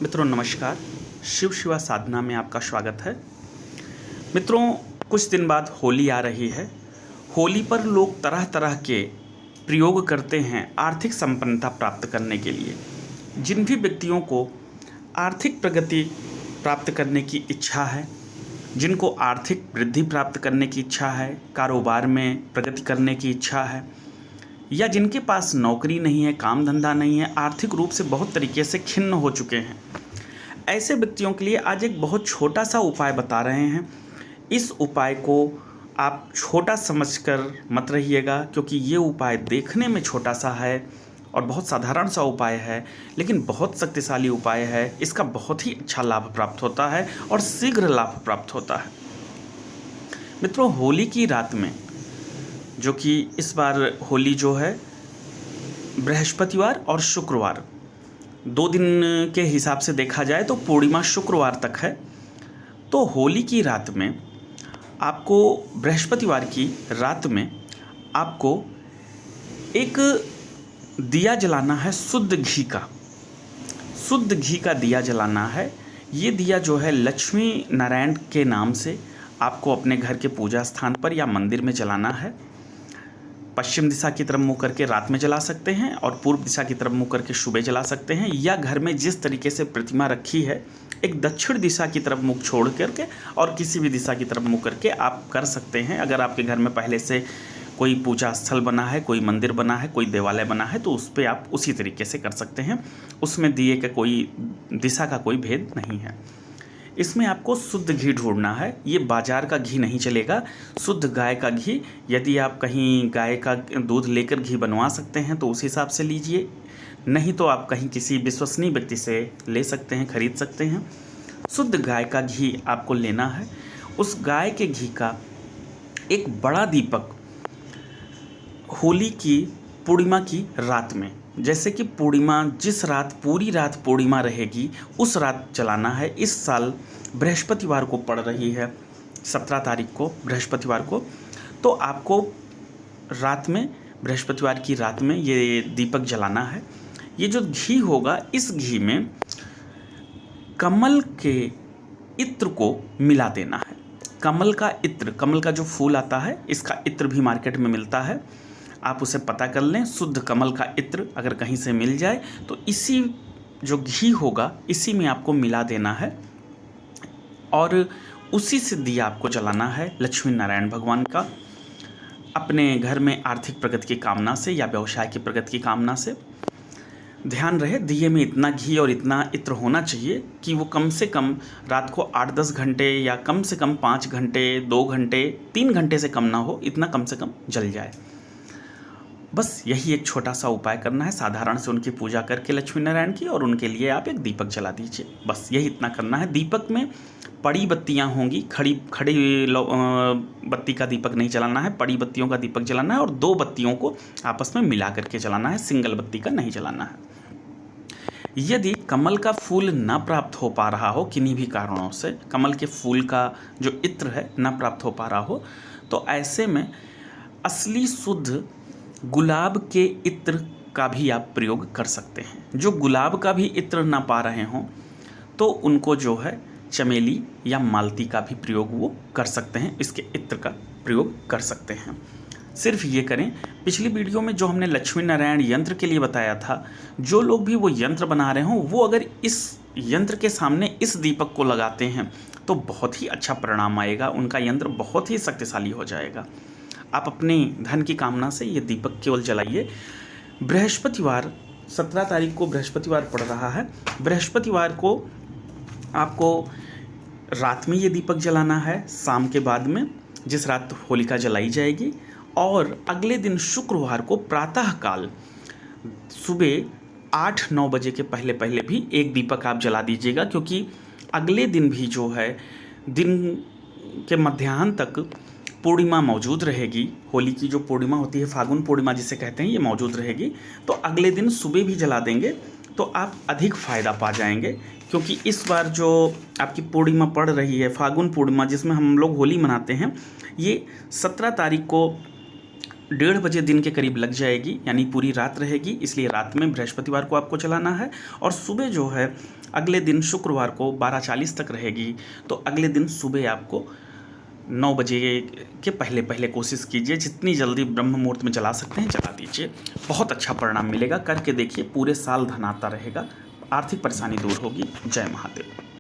मित्रों नमस्कार। शिव शिवा साधना में आपका स्वागत है। मित्रों, कुछ दिन बाद होली आ रही है। होली पर लोग तरह तरह के प्रयोग करते हैं आर्थिक संपन्नता प्राप्त करने के लिए। जिन भी व्यक्तियों को आर्थिक प्रगति प्राप्त करने की इच्छा है, जिनको आर्थिक वृद्धि प्राप्त करने की इच्छा है, कारोबार में प्रगति करने की इच्छा है, या जिनके पास नौकरी नहीं है, काम धंधा नहीं है, आर्थिक रूप से बहुत तरीके से खिन्न हो चुके हैं, ऐसे व्यक्तियों के लिए आज एक बहुत छोटा सा उपाय बता रहे हैं। इस उपाय को आप छोटा समझकर मत रहिएगा, क्योंकि ये उपाय देखने में छोटा सा है और बहुत साधारण सा उपाय है, लेकिन बहुत शक्तिशाली उपाय है। इसका बहुत ही अच्छा लाभ प्राप्त होता है और शीघ्र लाभ प्राप्त होता है। मित्रों, होली की रात में, जो कि इस बार होली जो है बृहस्पतिवार और शुक्रवार, 2 दिन के हिसाब से देखा जाए तो पूर्णिमा शुक्रवार तक है। तो होली की रात में आपको, बृहस्पतिवार की रात में आपको एक दिया जलाना है, शुद्ध घी का। शुद्ध घी का दिया जलाना है। ये दिया जो है लक्ष्मी नारायण के नाम से आपको अपने घर के पूजा स्थान पर या मंदिर में जलाना है। पश्चिम दिशा की तरफ मुँह करके रात में जला सकते हैं और पूर्व दिशा की तरफ मुँह करके सुबह जला सकते हैं, या घर में जिस तरीके से प्रतिमा रखी है एक दक्षिण दिशा की तरफ मुख छोड़ करके और किसी भी दिशा की तरफ मुँह करके आप कर सकते हैं। अगर आपके घर में पहले से कोई पूजा स्थल बना है, कोई मंदिर बना है, कोई देवालय बना है, तो उस पर आप उसी तरीके से कर सकते हैं। उसमें दिए का कोई दिशा का कोई भेद नहीं है। इसमें आपको शुद्ध घी ढूंढना है। ये बाजार का घी नहीं चलेगा, शुद्ध गाय का घी। यदि आप कहीं गाय का दूध लेकर घी बनवा सकते हैं तो उस हिसाब से लीजिए, नहीं तो आप कहीं किसी विश्वसनीय व्यक्ति से ले सकते हैं, खरीद सकते हैं। शुद्ध गाय का घी आपको लेना है। उस गाय के घी का एक बड़ा दीपक होली की पूर्णिमा की रात में, जैसे कि पूर्णिमा जिस रात, पूरी रात पूर्णिमा रहेगी उस रात जलाना है। इस साल बृहस्पतिवार को पड़ रही है, 17 तारीख को बृहस्पतिवार को। तो आपको रात में, बृहस्पतिवार की रात में ये दीपक जलाना है। ये जो घी होगा, इस घी में कमल के इत्र को मिला देना है। कमल का इत्र, कमल का जो फूल आता है, इसका इत्र भी मार्केट में मिलता है, आप उसे पता कर लें। शुद्ध कमल का इत्र अगर कहीं से मिल जाए तो इसी जो घी होगा इसी में आपको मिला देना है और उसी से दिया आपको जलाना है लक्ष्मी नारायण भगवान का, अपने घर में आर्थिक प्रगति की कामना से या व्यवसाय की प्रगति की कामना से। ध्यान रहे, दिए में इतना घी और इतना इत्र होना चाहिए कि वो कम से कम रात को 8-10 घंटे या कम से कम 5 घंटे, 2 घंटे, 3 घंटे से कम ना हो, इतना कम से कम जल जाए। बस यही एक छोटा सा उपाय करना है, साधारण से उनकी पूजा करके लक्ष्मी नारायण की, और उनके लिए आप एक दीपक जला दीजिए। बस यही इतना करना है। दीपक में पड़ी बत्तियां होंगी, खड़ी बत्ती का दीपक नहीं जलाना है, पड़ी बत्तियों का दीपक जलाना है और 2 बत्तियों को आपस में मिला करके जलाना है, सिंगल बत्ती का नहीं जलाना है। यदि कमल का फूल न प्राप्त हो पा रहा हो, किन्हीं भी कारणों से कमल के फूल का जो इत्र है न प्राप्त हो पा रहा हो, तो ऐसे में असली शुद्ध गुलाब के इत्र का भी आप प्रयोग कर सकते हैं। जो गुलाब का भी इत्र ना पा रहे हों तो उनको जो है चमेली या मालती का भी प्रयोग वो कर सकते हैं, इसके इत्र का प्रयोग कर सकते हैं। सिर्फ ये करें। पिछली वीडियो में जो हमने लक्ष्मी नारायण यंत्र के लिए बताया था, जो लोग भी वो यंत्र बना रहे हों, वो अगर इस यंत्र के सामने इस दीपक को लगाते हैं तो बहुत ही अच्छा परिणाम आएगा, उनका यंत्र बहुत ही शक्तिशाली हो जाएगा। आप अपने धन की कामना से ये दीपक केवल जलाइए। बृहस्पतिवार, 17 तारीख को बृहस्पतिवार पड़ रहा है। बृहस्पतिवार को आपको रात में ये दीपक जलाना है, शाम के बाद में, जिस रात होलिका जलाई जाएगी। और अगले दिन शुक्रवार को प्रातःकाल सुबह 8-9 बजे के पहले पहले भी एक दीपक आप जला दीजिएगा, क्योंकि अगले दिन भी जो है दिन के मध्याह्न तक पूर्णिमा मौजूद रहेगी। होली की जो पूर्णिमा होती है, फागुन पूर्णिमा जिसे कहते हैं, ये मौजूद रहेगी। तो अगले दिन सुबह भी जला देंगे तो आप अधिक फ़ायदा पा जाएंगे, क्योंकि इस बार जो आपकी पूर्णिमा पड़ रही है, फागुन पूर्णिमा, जिसमें हम लोग होली मनाते हैं, ये 17 तारीख को 1:30 बजे दिन के करीब लग जाएगी, यानी पूरी रात रहेगी, इसलिए रात में बृहस्पतिवार को आपको चलाना है। और सुबह जो है अगले दिन शुक्रवार को 12:40 तक रहेगी, तो अगले दिन सुबह आपको 9 बजे के पहले पहले कोशिश कीजिए, जितनी जल्दी ब्रह्म मुहूर्त में चला सकते हैं चला दीजिए। बहुत अच्छा परिणाम मिलेगा, करके देखिए, पूरे साल धन आता रहेगा, आर्थिक परेशानी दूर होगी। जय महादेव।